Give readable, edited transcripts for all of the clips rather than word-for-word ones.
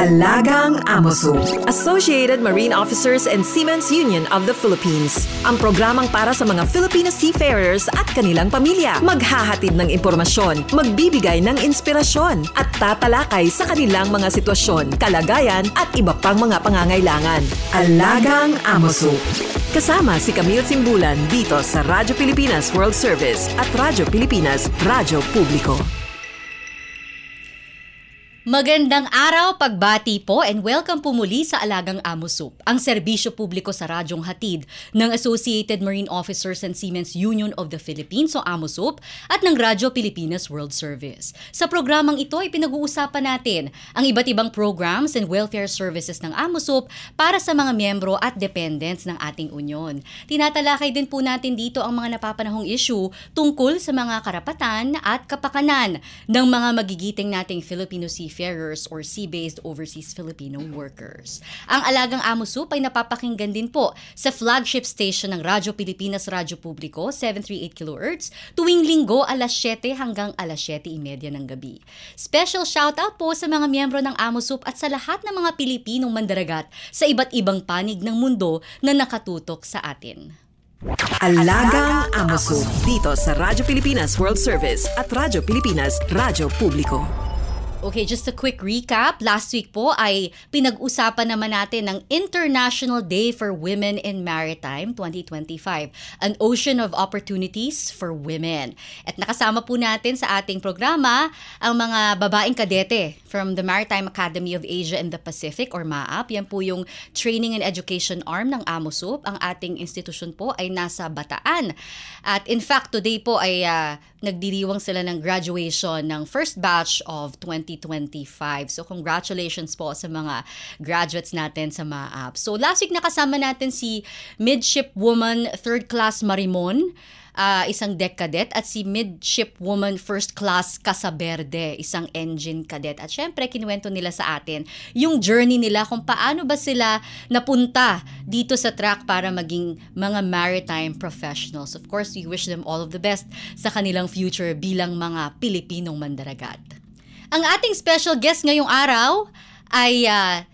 Alagang Amoso, Associated Marine Officers and Seamen's Union of the Philippines. Ang programang para sa mga Filipino seafarers at kanilang pamilya. Maghahatid ng impormasyon, magbibigay ng inspirasyon, at tatalakay sa kanilang mga sitwasyon, kalagayan at iba pang mga pangangailangan. Alagang Amoso. Kasama si Camille Simbulan dito sa Radyo Pilipinas World Service at Radyo Pilipinas Radyo Publiko. Magandang araw, pagbati po, and welcome po muli sa Alagang Amosup, ang serbisyo publiko sa radyong hatid ng Associated Marine Officers and Seamen's Union of the Philippines o Amosup at ng Radyo Pilipinas World Service. Sa programang ito ay pinag-uusapan natin ang iba't ibang programs and welfare services ng Amosup para sa mga miyembro at dependents ng ating union. Tinatalakay din po natin dito ang mga napapanahong issue tungkol sa mga karapatan at kapakanan ng mga magigiting nating Filipino seafarers or sea-based overseas Filipino workers. Ang Alagang Amosup ay napapakinggan din po sa flagship station ng Radyo Pilipinas Radyo Publiko, 738 kHz, tuwing linggo alas 7 hanggang alas 7:30 ng gabi. Special shoutout po sa mga miyembro ng Amosup at sa lahat ng mga Pilipinong mandaragat sa iba't ibang panig ng mundo na nakatutok sa atin. Alagang Amosup dito sa Radyo Pilipinas World Service at Radyo Pilipinas Radyo Publiko. Okay, just a quick recap. Last week po ay pinag-usapan naman natin ng International Day for Women in Maritime 2025, an ocean of opportunities for women. At nakasama po natin sa ating programa ang mga babaeng kadete from the Maritime Academy of Asia and the Pacific or MAAP. Yan po yung training and education arm ng Amosup. Ang ating institusyon po ay nasa Bataan. At in fact, today po ay nagdiriwang sila ng graduation ng first batch of 2025. So congratulations po sa mga graduates natin sa MAAP. So last week nakasama natin si Midshipwoman 3rd Class Marimon, isang deck cadet, at si Midshipwoman 1st Class Casaberde, isang engine cadet. At syempre, kinuwento nila sa atin yung journey nila kung paano ba sila napunta dito sa track para maging mga maritime professionals. Of course, we wish them all of the best sa kanilang future bilang mga Pilipinong mandaragat. Ang ating special guest ngayong araw ay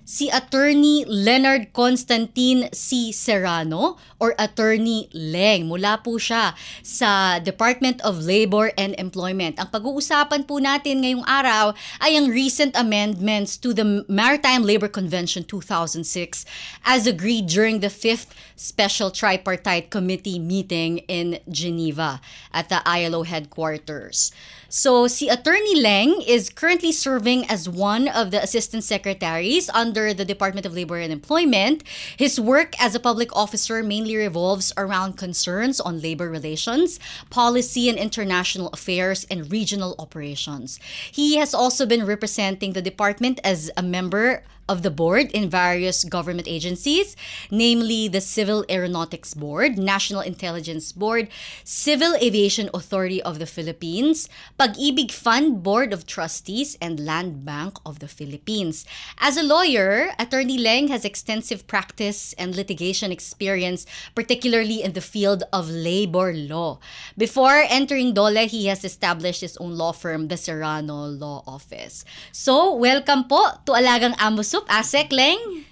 si Attorney Leonard Constantine C. Serrano or Attorney Leng. Mula po siya sa Department of Labor and Employment. Ang pag-uusapan po natin ngayong araw ay ang recent amendments to the Maritime Labor Convention 2006 as agreed during the 5th Special Tripartite Committee meeting in Geneva at the ILO headquarters. So, si Attorney Leng is currently serving as one of the assistant secretaries under the Department of Labor and Employment. His work as a public officer mainly revolves around concerns on labor relations, policy and international affairs, and regional operations. He has also been representing the department as a member of the board in various government agencies, namely the Civil Aeronautics Board, National Intelligence Board, Civil Aviation Authority of the Philippines, Pag-ibig Fund Board of Trustees, and Land Bank of the Philippines. As a lawyer, Attorney Leng has extensive practice and litigation experience, particularly in the field of labor law. Before entering DOLE, he has established his own law firm, the Serrano Law Office. So, welcome po to Alagang Amosup, Asek Leng.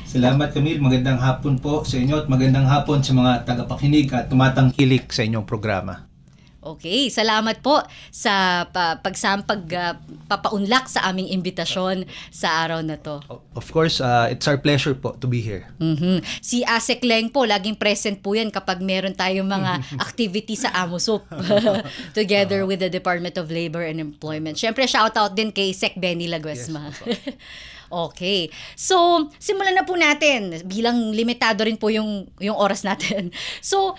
Salamat, Camille. Magandang hapon po sa inyo at magandang hapon sa mga tagapakinig at tumatangkilik sa inyong programa. Okay, salamat po sa papaunlak sa aming imbitasyon sa araw na to. Of course, it's our pleasure po to be here. Mm-hmm. Si Asek Leng po, laging present po yan kapag meron tayong mga activity sa Amosup together with the Department of Labor and Employment. Siyempre, shoutout din kay Sec Benny Laguesma. Yes, okay. So, simulan na po natin bilang limitado rin po yung oras natin. So,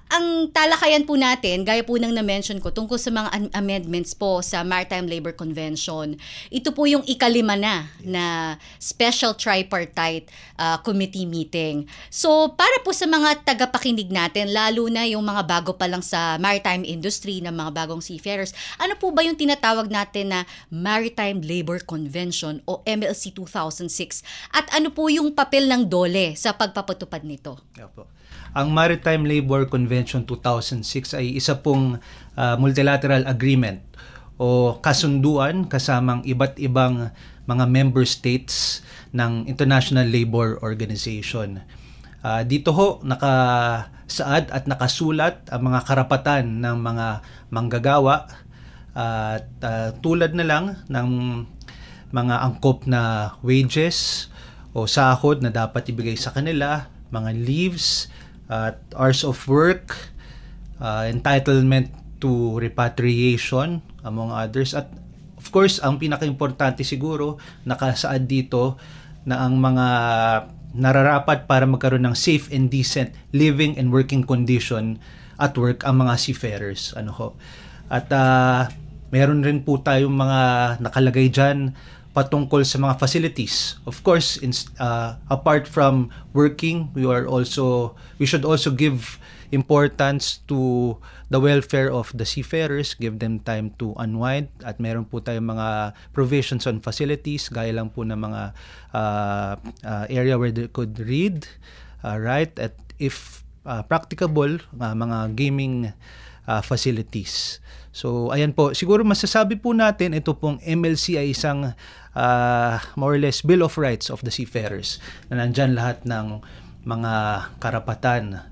ang talakayan po natin, gaya po nang na-mention ko, tungkol sa mga amendments po sa Maritime Labor Convention. Ito po yung ikalima na Special Tripartite Committee meeting. So, para po sa mga tagapakinig natin, lalo na yung mga bago pa lang sa maritime industry, na mga bagong seafarers, ano po ba yung tinatawag natin na Maritime Labor Convention o MLC 2006? At ano po yung papel ng DOLE sa pagpapatupad nito? Ang Maritime Labor Convention 2006 ay isa pong multilateral agreement o kasunduan kasamang iba't ibang mga member states ng International Labour Organization. Dito ho nakasaad at nakasulat ang mga karapatan ng mga manggagawa at tulad na lang ng mga angkop na wages o sahod na dapat ibigay sa kanila, mga leaves at hours of work, entitlement to repatriation among others, at of course ang pinaka-importante siguro nakasaad dito na ang mga nararapat para magkaroon ng safe and decent living and working condition at work ang mga seafarers. At meron rin po tayong mga nakalagay dyan patungkol sa mga facilities. Of course, apart from working, we should also give importance to the welfare of the seafarers, give them time to unwind, at meron po tayong mga provisions on facilities, gaya lang po ng mga area where they could read, write, at if practicable, mga gaming facilities. So, ayan po. Siguro masasabi po natin, ito pong MLC ay isang more or less Bill of Rights of the Seafarers, na nandyan lahat ng mga karapatan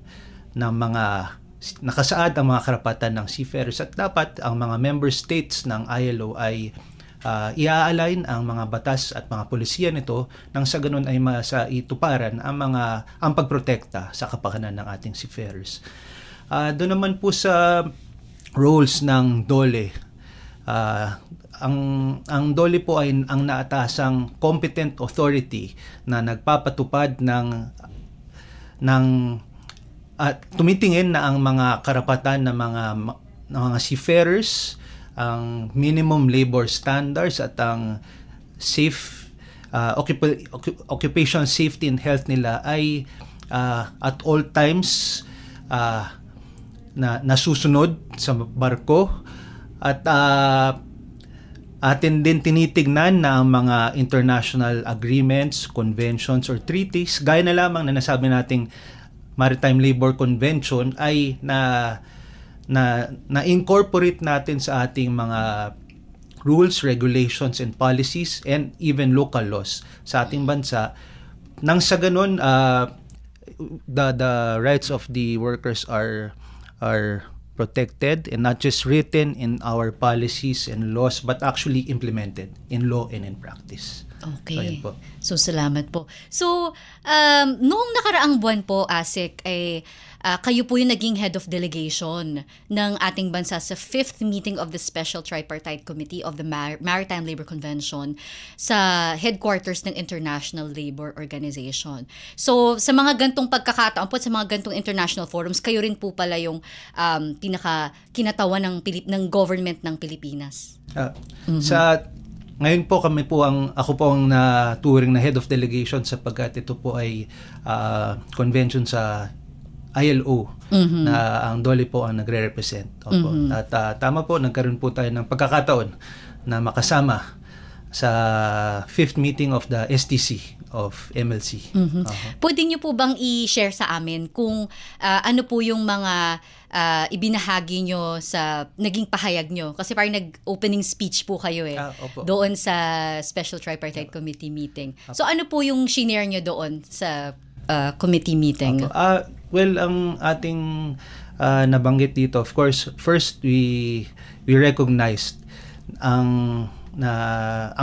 ng mga nakasaad ang mga karapatan ng seafarers, at dapat ang mga member states ng ILO ay i-align ang mga batas at mga polisiya nito nang sa ganun ay masaituparan ang pagprotekta sa kapakanan ng ating seafarers. Doon naman po sa roles ng DOLE. Ang DOLE po ay ang naatasang competent authority na nagpapatupad ng tumitingin na ang mga karapatan ng mga seafarers, ang minimum labor standards at ang safe occupational safety and health nila ay at all times na nasusunod sa barko, at atin din tinitignan na ang mga international agreements, conventions or treaties, gaya na lamang na nasabi nating Maritime Labor Convention, ay na-incorporate natin sa ating mga rules, regulations and policies and even local laws sa ating bansa, nang sa ganun the rights of the workers are protected, and not just written in our policies and laws but actually implemented in law and in practice. Okay. So, salamat po. So, noong nakaraang buwan po, ASEC, kayo po yung naging head of delegation ng ating bansa sa 5th meeting of the Special Tripartite Committee of the Maritime Labor Convention sa headquarters ng International Labor Organization. So, sa mga gantong pagkakataon po, sa mga gantong international forums, kayo rin po pala yung kinatawa ng government ng Pilipinas. Ngayon po ako po ang naturing na head of delegation sapagkat ito po ay convention sa ILO na ang DOLE po ang nagre-represent. At tama po, nagkaroon po tayo ng pagkakataon na makasama sa 5th meeting of the STC of MLC. Pwede niyo po bang i-share sa amin kung ano po yung mga ibinahagi nyo sa naging pahayag nyo? Kasi parang nag-opening speech po kayo doon sa Special Tripartite Committee meeting. So ano po yung shinare nyo doon sa committee meeting? Well, ang ating nabanggit dito, of course, first we recognized ang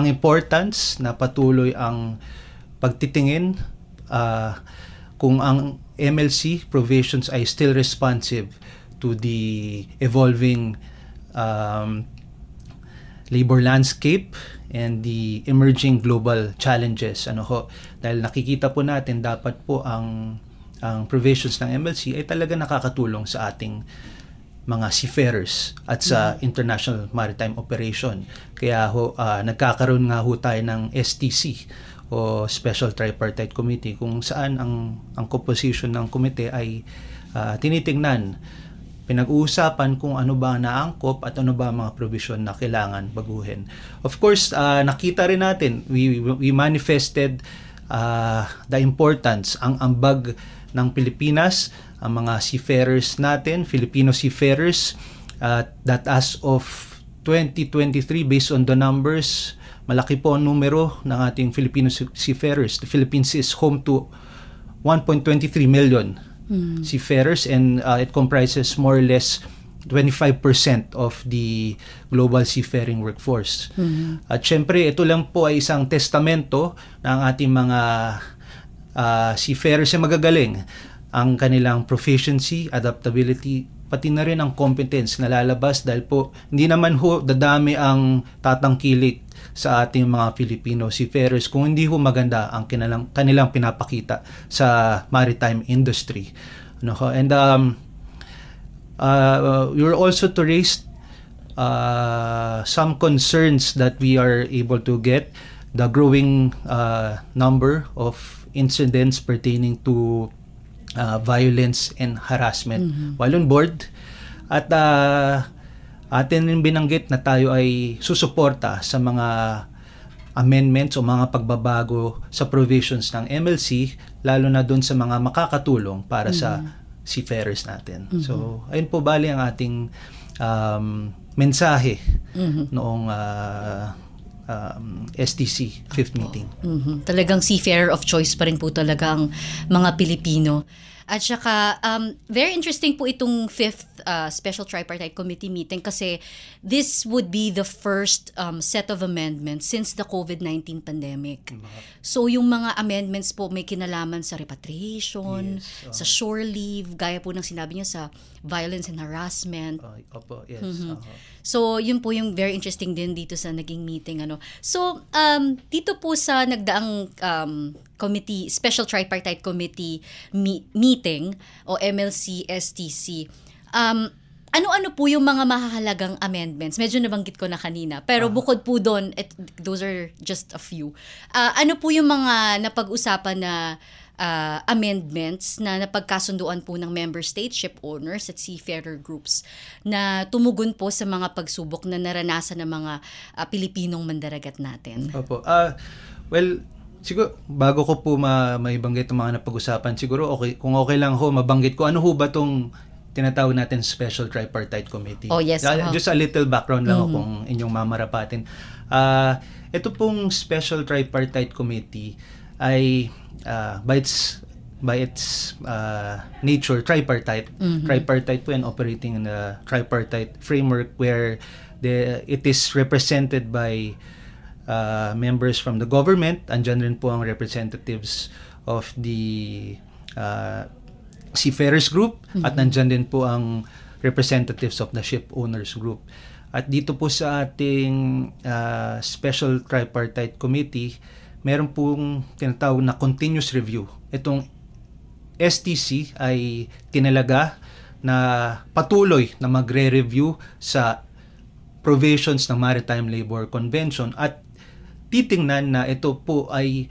importance na patuloy ang pagtitingin kung ang MLC provisions ay still responsive to the evolving labor landscape and the emerging global challenges. Dahil nakikita po natin dapat po ang provisions ng MLC ay talaga nakakatulong sa ating mga seafarers at sa international maritime operation. Kaya nagkakaroon nga tayo ng STC o Special Tripartite Committee, kung saan ang composition ng komite ay tinitingnan, pinag-uusapan kung ano ba naangkop at ano ba mga provision na kailangan baguhin. Of course, nakita rin natin, we manifested the importance, ang ambag ng Pilipinas, ang mga seafarers natin, Filipino seafarers, that as of 2023, based on the numbers, malaki po ang numero ng ating Filipino seafarers. The Philippines is home to 1.23 million seafarers, and it comprises more or less 25% of the global seafaring workforce. At syempre, ito lang po ay isang testamento ng ating mga seafarers na magagaling. Ang kanilang proficiency, adaptability, pati na rin ang competence na lalabas dahil po hindi naman ho dadami ang tatangkilik sa ating mga Filipino seafarers kung hindi ho maganda ang kanilang pinapakita sa maritime industry. And we were also to raise some concerns that we are able to get, the growing number of incidents pertaining to violence and harassment while on board. At atin rin binanggit na tayo ay susuporta sa mga amendments o mga pagbabago sa provisions ng MLC, lalo na doon sa mga makakatulong para sa seafarers natin. So, ayun po bali ang ating mensahe noong STC 5th meeting. Talagang seafarer of choice pa rin po talaga ang mga Pilipino. At saka, very interesting po itong 5th Special Tripartite Committee meeting kasi this would be the first set of amendments since the COVID-19 pandemic. So yung mga amendments po may kinalaman sa repatriation, sa shore leave, gaya po ng sinabi niya sa violence and harassment. Opo, yes. So yun po yung very interesting din dito sa naging meeting. So dito po sa nagdaang committee, Special Tripartite Committee meeting o MLC STC, ano-ano po yung mga mahahalagang amendments? Medyo nabanggit ko na kanina. Pero bukod po doon, those are just a few. Ano po yung mga napag-usapan na amendments na napagkasunduan po ng member state ship owners at seafarer groups na tumugon po sa mga pagsubok na naranasan ng mga Pilipinong mandaragat natin? Opo. Well, siguro, bago ko po maibanggit ang mga napag-usapan, siguro kung okay lang ho, mabanggit ko, ano ho ba itong tinatawag natin Special Tripartite Committee? Oh, yes. Just a little background lang kung inyong mamarapatin. Ito pong Special Tripartite Committee ay by its nature, tripartite. Tripartite po and operating in a tripartite framework where it is represented by members from the government. Andyan rin po ang representatives of the seafarers group at nandyan din po ang representatives of the ship owners group. At dito po sa ating Special Tripartite Committee, meron pong tinatawag na continuous review. Itong STC ay tinalaga na patuloy na magre-review sa provisions ng Maritime Labor Convention at titingnan na ito po ay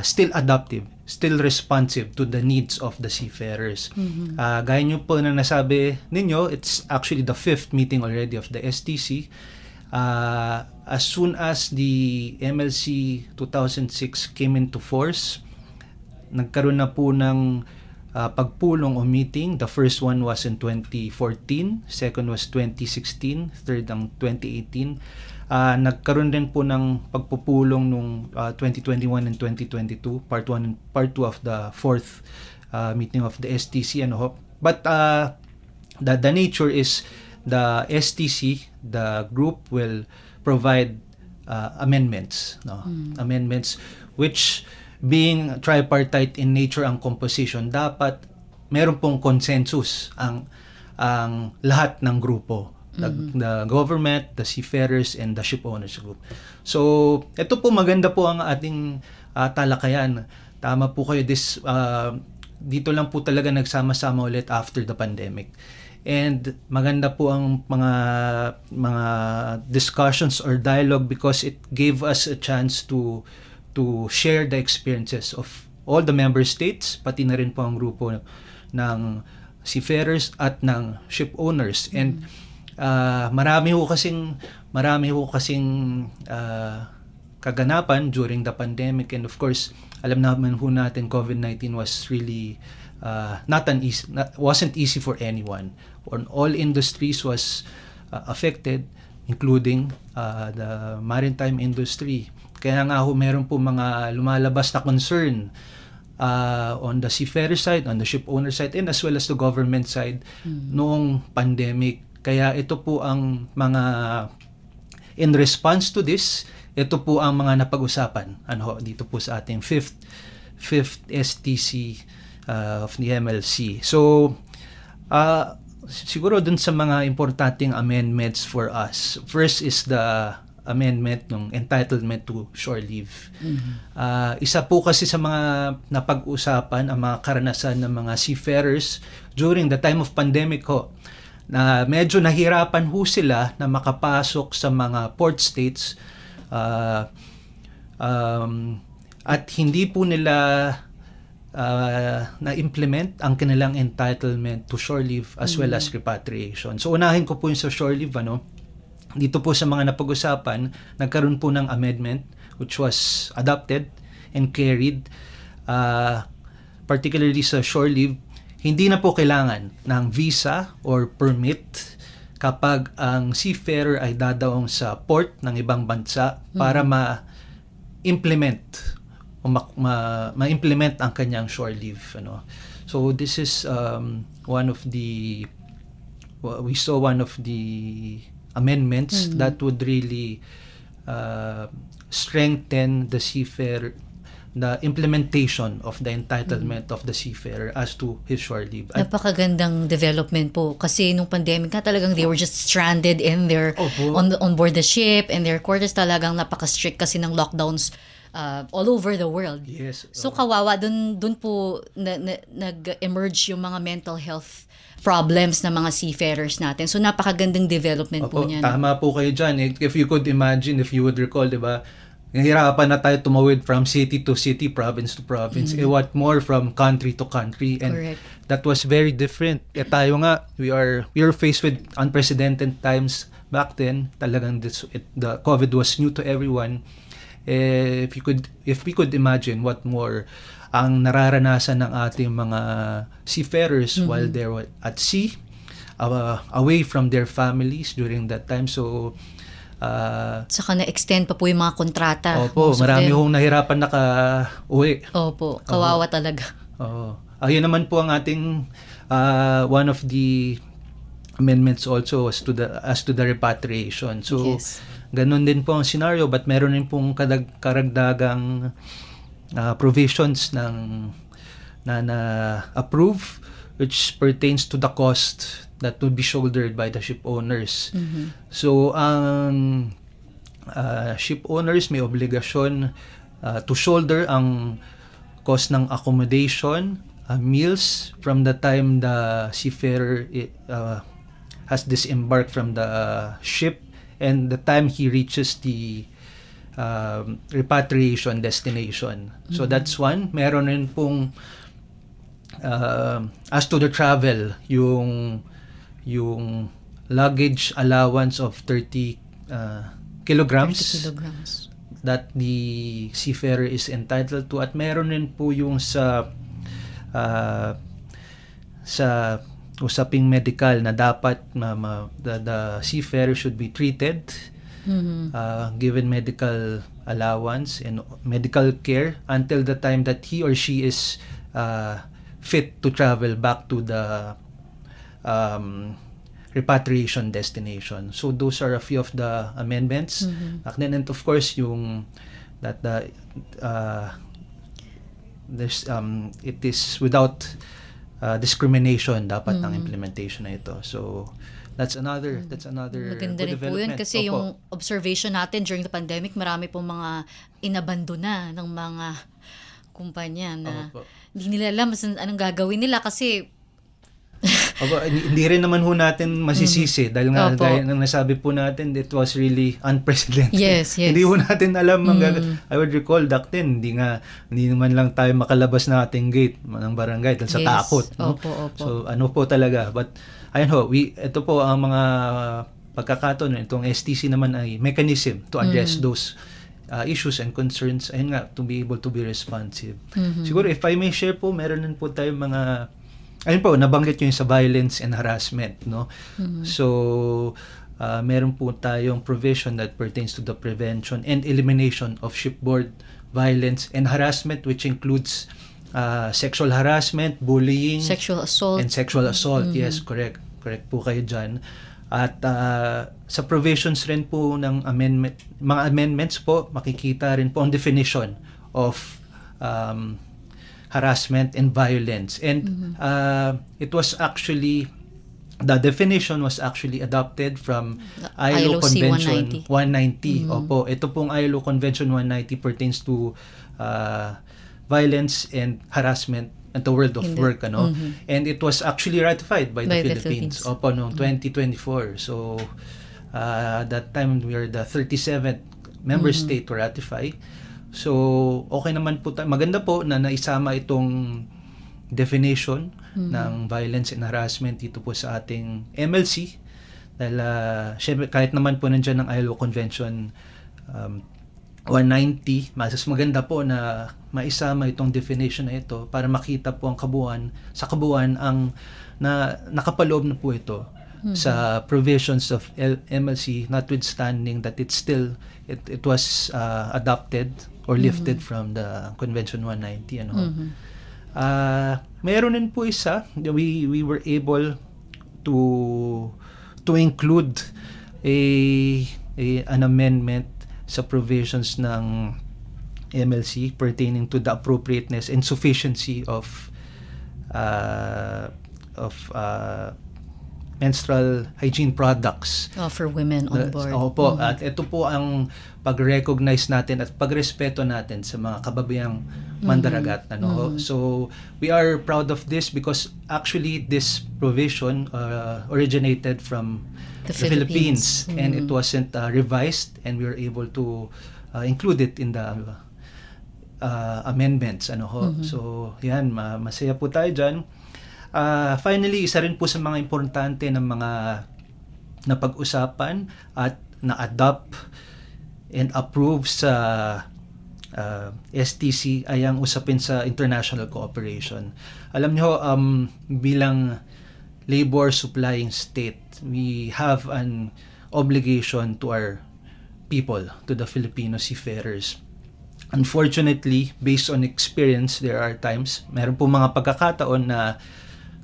still adaptive, still responsive to the needs of the seafarers. Gaya nyo po na nasabi ninyo, it's actually the 5th meeting already of the STC. As soon as the MLC 2006 came into force, nagkaroon na po ng pagpulong o meeting. The first one was in 2014, second was 2016, third ang 2018. Nagkaroon din po ng pagpupulong nung 2021 and 2022, part 1 and part 2 of the 4th meeting of the STC. But the nature is the STC, the group will provide amendments, amendments which, being tripartite in nature ang composition, dapat meron pong consensus ang lahat ng grupo. The government, the seafarers, and the ship owners group. So, ito po maganda po ang ating talakayan. Tama po kayo, dito lang po talaga nagsama-sama ulit after the pandemic. And maganda po ang mga discussions or dialogue because it gave us a chance to share the experiences of all the member states, pati na rin po ang grupo ng seafarers at ng ship owners. And marami ho kasing kaganapan during the pandemic, and of course alam naman ho natin COVID-19 was really wasn't easy for anyone. All industries was affected, including the maritime industry. Kaya nga meron po mga lumalabas na concern on the seafarer side, on the ship owner side, and as well as the government side noong pandemic. Kaya ito po ang mga, in response to this, ito po ang mga napag-usapan dito po sa ating fifth STC of the MLC. So, siguro dun sa mga importanteng amendments for us. First is the amendment ng entitlement to shore leave. Isa po kasi sa mga napag-usapan ang mga karanasan ng mga seafarers during the time of pandemic na medyo nahirapan sila na makapasok sa mga port states at hindi po nila na-implement ang kanilang entitlement to shore leave as well as repatriation. So unahin ko po yung sa shore leave. Dito po sa mga napag-usapan, nagkaroon po ng amendment which was adopted and carried, particularly sa shore leave. Hindi na po kailangan ng visa or permit kapag ang seafarer ay dadaong sa port ng ibang bansa para ma-implement ma-implement ang kanyang shore leave. So this is one of the amendments that would really strengthen the implementation of the entitlement of the seafarer as to his shore leave. Napakagandang development po kasi nung pandemic talagang they were just stranded in their on board the ship, and their quarters talagang napaka-strict kasi ng lockdowns all over the world. Yes. So kawawa dun po nag-emerge yung mga mental health problems ng mga seafarers natin. So napakagandang development po niyan. Tama po kayo dyan. If you could imagine, if you would recall, di ba, nahirapan na tayo tumawid from city to city, province to province. What more from country to country. And correct. That was very different. Tayo nga, we are faced with unprecedented times back then. Talagang the COVID was new to everyone. If we could imagine what more ang nararanasan ng ating mga seafarers while they're at sea, away from their families during that time. So saka na-extend pa po yung mga kontrata. Opo, marami hong nahirapan naka-uwi. Opo, kawawa talaga. Ayun naman po ang ating one of the amendments also as to the repatriation. So ganun din po ang scenario, but meron din pong karagdagang provisions na approve, which pertains to the cost that will be shouldered by the ship owners. So ang ship owners may obligasyon to shoulder ang cost ng accommodation, meals from the time the seafarer has disembarked from the ship and the time he reaches the repatriation destination. So that's one. Meron rin pong as to the travel, yung luggage allowance of 30 kilograms. 30 kilograms That the seafarer is entitled to. At meron rin po yung sa usaping medical na dapat the seafarer should be treated, given medical allowance and medical care until the time that he or she is fit to travel back to the repatriation destination. So those are a few of the amendments. And of course yung that it is without discrimination dapat ang implementation na ito. So that's another maganda rin po yun kasi yung observation natin during the pandemic, marami pong mga inabandona ng mga kumpanya na hindi nila alam anong gagawin nila kasi hindi rin naman ho natin masisisi dahil nga gaya ng nasabi po natin, it was really unprecedented. Yes. Hindi ho natin alam I would recall back then, hindi naman lang tayo makalabas na ating gate ng barangay dahil sa takot. No? Opo. So ano po talaga, but ayun ho, ito po ang mga pagkakataon, itong STC naman ay mechanism to address those issues and concerns, ayun nga, to be able to be responsive. Siguro if I may share po, meron din po tayo mga ayun po, nabanggit yung sa violence and harassment, no? So meron po tayong provision that pertains to the prevention and elimination of shipboard violence and harassment, which includes sexual harassment, bullying, Sexual assault. and sexual assault. Yes, correct. Correct po kayo dyan. At sa provisions rin po ng mga amendments po, makikita rin po ang definition of harassment and violence. And the definition was actually adopted from ILO Convention 190. Opo, ito pong ILO Convention 190 pertains to violence and harassment in the world of work, ano? And it was actually ratified by the Philippines. Opo, noong 2024. So that time we are the 37th member state to ratify. So okay naman po maganda po na naisama itong definition ng violence and harassment dito po sa ating MLC. Dahil syempre kahit naman po nandiyan ng ILO Convention 190, mas maganda po na maisama itong definition na ito para makita po ang kabuuan ang nakapaloob na po ito sa provisions of MLC, notwithstanding that it was adopted or lifted from the Convention 190, ano. Meron din po isa, we were able to include an amendment sa provisions ng MLC pertaining to the appropriateness and sufficiency of menstrual hygiene products for women on board. Opo, at ito po ang pag-recognize natin at pagrespeto natin sa mga kababayang mandaragat. So we are proud of this because actually this provision originated from the Philippines, and it wasn't revised, and we were able to include it in the amendments. So yan, masaya po tayo dyan. Finally, isa rin po sa mga importante ng mga napag-usapan at na-adopt and approve sa STC ay ang usapin sa international cooperation. Alam niyo, bilang labor supplying state, we have an obligation to our people, to the Filipino seafarers. Unfortunately, based on experience, there are times, meron po mga pagkakataon na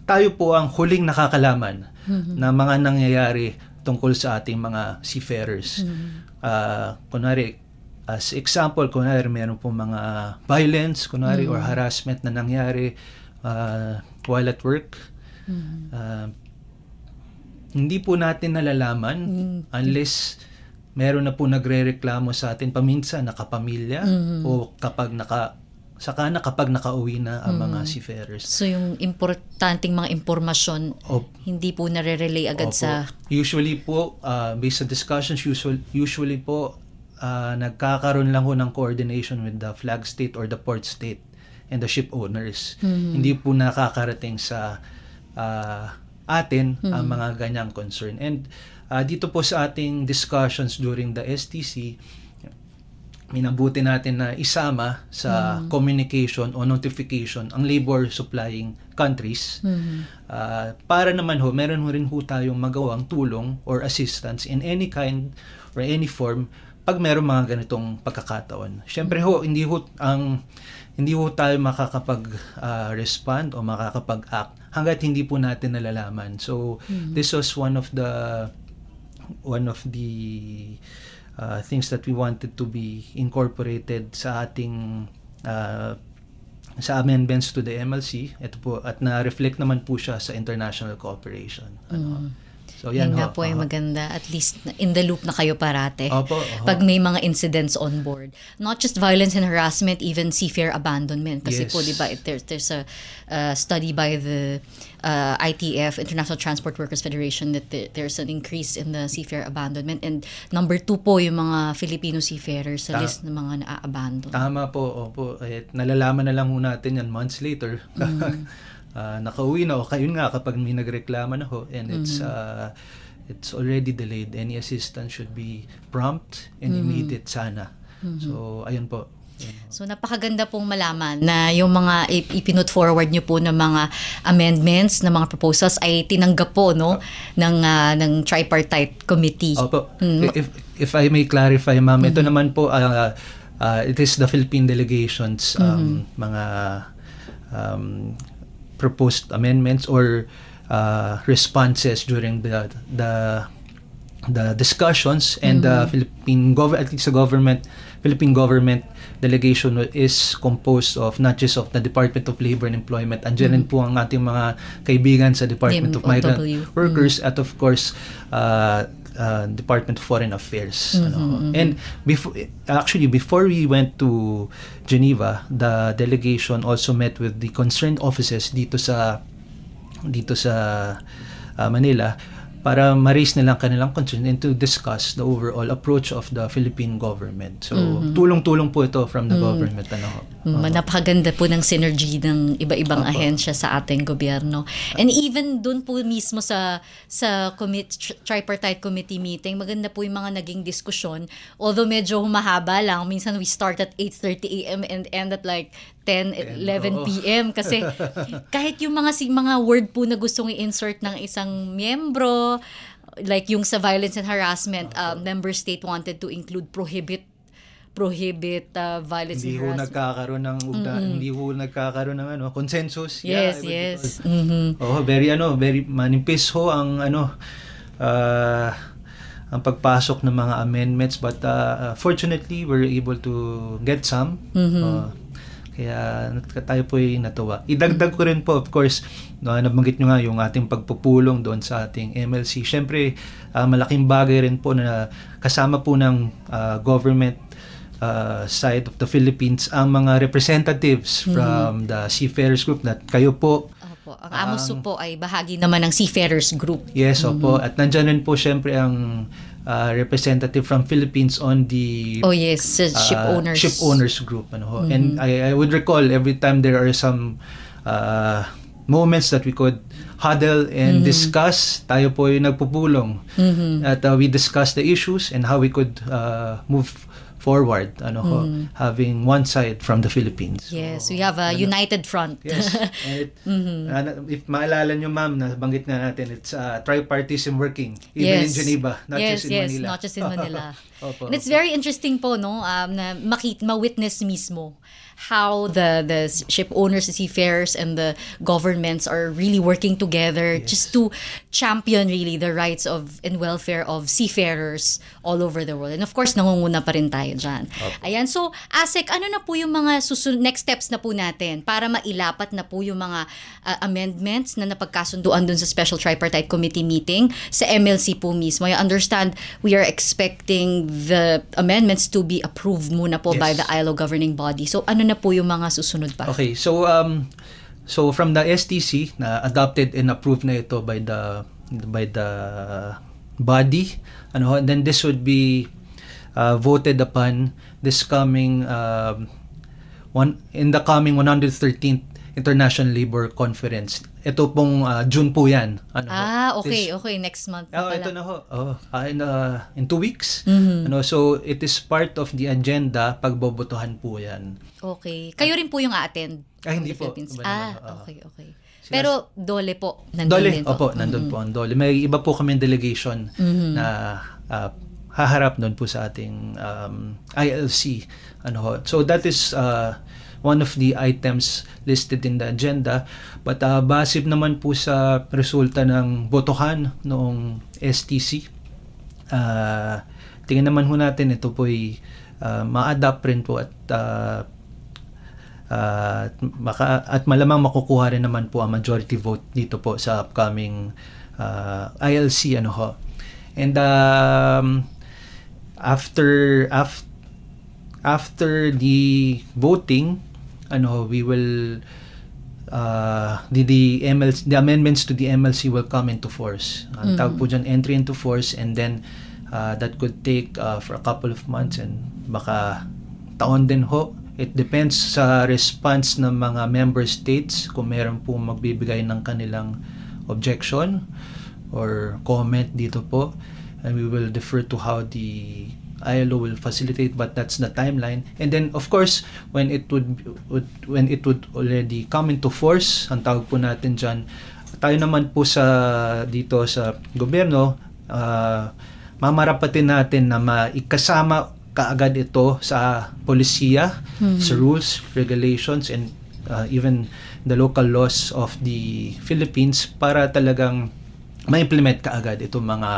tayo po ang huling nakakalaman na mga nangyayari tungkol sa ating mga seafarers. Kunwari, as example, kunwari meron po mga violence, kunwari, or harassment na nangyari while at work. Hindi po natin nalalaman unless meron na po nagrereklamo sa atin paminsan nakapamilya o kapag nakauwi na ang mga seafarers. So yung importanteng mga impormasyon hindi po nare-relay agad sa... Usually po, based on discussions, usually po nagkakaroon lang ho ng coordination with the flag state or the port state and the ship owners. Hindi po nakakarating sa atin ang mga ganyang concern. And dito po sa ating discussions during the STC, minabuti natin na isama sa communication o notification ang labor supplying countries para naman ho, meron ho rin ho tayong magawang tulong or assistance in any kind or any form pag meron mga ganitong pagkakataon. Siyempre ho, hindi ho tayo makakapag-respond o makakapag-act hangga't hindi po natin nalalaman. So this was one of the things that we wanted to be incorporated sa ating sa amendments to the MLC. Ito po, at na-reflect naman po siya sa international cooperation. So yan nga po ay maganda, at least in the loop na kayo parate. Pag may mga incidents on board. Not just violence and harassment, even seafarer abandonment. Kasi po, di ba, there's a study by the ITF, International Transport Workers Federation, that there's an increase in the seafarer abandonment. And number 2 po yung mga Filipino seafarers sa list ng mga na-abandon. Tama po, opo. Nalalaman na lang ho natin yan months later. Nakauwi na o kayo nga kapag may nagreklama na ho, and it's already delayed. Any assistance should be prompt and immediate sana. So ayun po. So napakaganda pong malaman na yung mga ipinut forward nyo po ng mga amendments, ng mga proposals ay tinanggap po ng tripartite committee. Opo. If I may clarify, ma'am, ito naman po it is the Philippine delegations mga proposed amendments or responses during the discussions, and the Philippine government delegation is composed of not just of the Department of Labor and Employment, andiyan rin po ang ating mga kaibigan sa Department of Migrant Workers at of course Department of Foreign Affairs. And before we went to Geneva, the delegation also met with the concerned offices dito sa Manila para ma-raise nila ang kanilang concern and to discuss the overall approach of the Philippine government. So, tulong-tulong po ito from the government. Napakaganda po ng synergy ng iba-ibang ahensya sa ating gobyerno. And even dun po mismo sa tripartite committee meeting, maganda po yung mga naging diskusyon. Although medyo humahaba lang, minsan we start at 8:30 a.m. and end at like 10-11 p.m. Kasi kahit yung mga word po na gustong i-insert ng isang miyembro, like yung sa violence and harassment, member state wanted to include prohibit violence and harassment. Hindi ho nagkakaroon ng consensus. Yes. Very manipis ho ang ang pagpasok ng mga amendments, but fortunately we're able to get some. Kaya tayo po ay natuwa. Idagdag ko rin po, of course, nabanggit nyo nga yung ating pagpupulong doon sa ating MLC. Siyempre, malaking bagay rin po na kasama po ng government side of the Philippines ang mga representatives from the Seafarers Group na kayo po. Ang AMOSU po ay bahagi naman ng Seafarers Group. Yes, opo. At nandyan rin po siyempre ang representative from Philippines on the ship owners group, and I would recall every time there are some moments that we could huddle and discuss, tayo po yung nagpupulong at we discuss the issues and how we could move forward, having one side from the Philippines. Yes, we have a united front. Yes. If maalala nyo, ma'am, nabanggit nga natin, it's tripartism working, even in Geneva, not just in Manila. Not just in Manila. And it's very interesting po, na ma-witness mismo how the ship owners, the seafarers, and the governments are really working together just to champion really the rights of and welfare of seafarers all over the world. And of course, nangunguna pa rin tayo dyan. Ayan, so ASEC, ano na po yung mga next steps na po natin para mailapat na po yung mga amendments na napagkasunduan dun sa Special Tripartite Committee meeting sa MLC po mismo? I understand we are expecting the amendments to be approved muna po by the ILO governing body. So ano na po yung mga susunod pa? Okay, so from the STC na adopted and approved na ito by the body, then this would be voted upon this coming in the coming 113th International Labor Conference. Ito pong June po yan. Okay. Next month na pala. Ito na ho. In 2 weeks. So, it is part of the agenda. Pagbobotohan po yan. Okay. Kayo rin po yung a-attend? Hindi po. Okay. Pero Dole po. Nandun din po. Opo, nandun po ang Dole. May iba po kami delegation na haharap doon po sa ating ILC. So, that is one of the items listed in the agenda, but base naman po sa resulta ng botohan noong STC, tingnan naman ho natin ito po ay ma-adapt rin po at malamang makukuha rin naman po ang majority vote dito po sa upcoming ILC and after the voting, we will the amendments to the MLC will come into force. Ang tawag po dyan, entry into force, and then that could take for a couple of months and baka taon din ho. It depends sa response ng mga member states kung meron po magbibigay ng kanilang objection or comment dito po, and we will defer to how the ILO will facilitate, but that's the timeline. And then of course, when it would already come into force, ang tawag po natin dyan, tayo naman po dito sa gobyerno, mamarapatin natin na maikasama kaagad ito sa polisiya, sa rules, regulations, and even the local laws of the Philippines para talagang ma-implement kaagad itong mga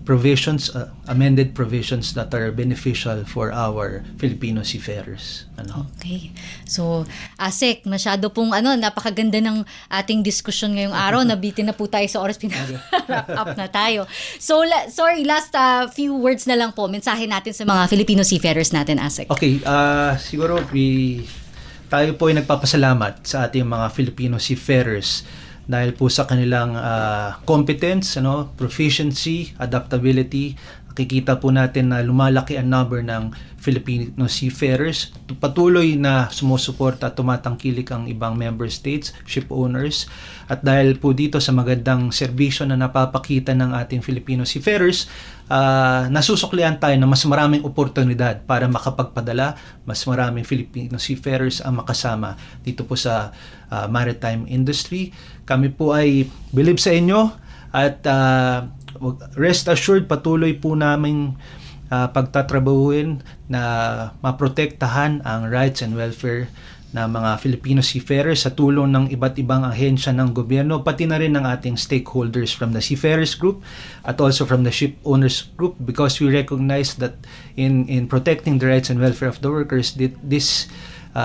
provisions, amended provisions that are beneficial for our Filipino seafarers. Okay. So, Asek, masyado pong napakaganda ng ating diskusyon ngayong araw. Nabitin na po tayo sa oras, wrap up na tayo. So, sorry, last few words na lang po, mensahe natin sa mga Filipino seafarers natin, Asek. Okay, siguro tayo po ay nagpapasalamat sa ating mga Filipino seafarers dahil po sa kanilang competence, proficiency, adaptability. Nakikita po natin na lumalaki ang number ng Filipino seafarers. Patuloy na sumusuporta at tumatangkilik ang ibang member states, ship owners. At dahil po dito sa magandang serbisyo na napapakita ng ating Filipino seafarers, nasusuklian tayo na mas maraming oportunidad para makapagpadala, mas maraming Filipino seafarers ang makasama dito po sa maritime industry. Kami po ay believe sa inyo at rest assured patuloy po namin pagtatrabahuin na maprotektahan ang rights and welfare ng mga Filipino seafarers sa tulong ng iba't ibang ahensya ng gobyerno, pati na rin ng ating stakeholders from the seafarers group at also from the ship owners group, because we recognize that in protecting the rights and welfare of the workers, this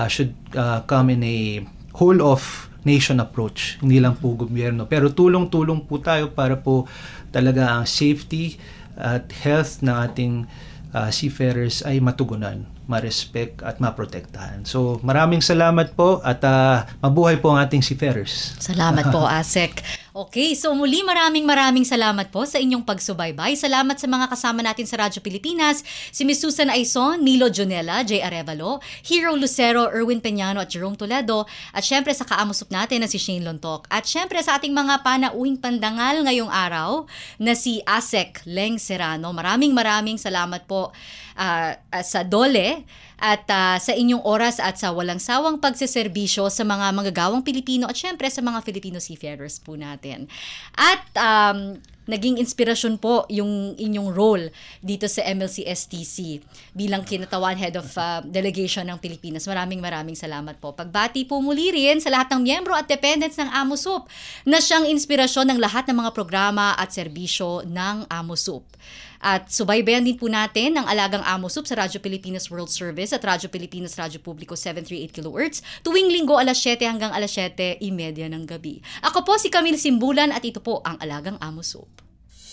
should come in a whole of nation approach, hindi lang po gobyerno. Pero tulong-tulong po tayo para po talaga ang safety at health ng ating seafarers ay matugunan, ma-respect at maprotektahan. So maraming salamat po at mabuhay po ang ating seafarers. Salamat po, Asek. Okay, so muli maraming salamat po sa inyong pagsubaybay. Salamat sa mga kasama natin sa Radyo Pilipinas, si Ms. Susan Aizon, Milo Jonella, J. Arevalo, Hero Lucero, Erwin Peñano at Jerome Toledo, at syempre sa kaamusup natin na si Shane Lontok, at syempre sa ating mga panauhing pandangal ngayong araw na si Asek Leng Serrano. Maraming salamat po sa DOLE at sa inyong oras at sa walang sawang pagseserbisyo sa mga manggagawang Pilipino at syempre sa mga Filipino seafarers po natin. At naging inspirasyon po yung inyong role dito sa MLC-STC bilang kinatawan Head of Delegation ng Pilipinas. Maraming salamat po. Pagbati po muli rin sa lahat ng miyembro at dependents ng AMOSUP na siyang inspirasyon ng lahat ng mga programa at serbisyo ng AMOSUP. At subaybayan din po natin ang Alagang AMOSUP sa Radyo Pilipinas World Service at Radyo Pilipinas Radyo Publiko 738 kHz tuwing linggo alas 7 hanggang alas 7:30 ng gabi. Ako po si Camille Simbulan at ito po ang Alagang AMOSUP.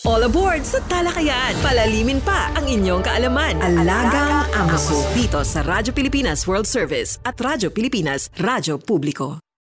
All aboard sa talakayan. Palalimin pa ang inyong kaalaman. Alagang AMOSUP dito sa Radyo Pilipinas World Service at Radyo Pilipinas Radyo Publiko.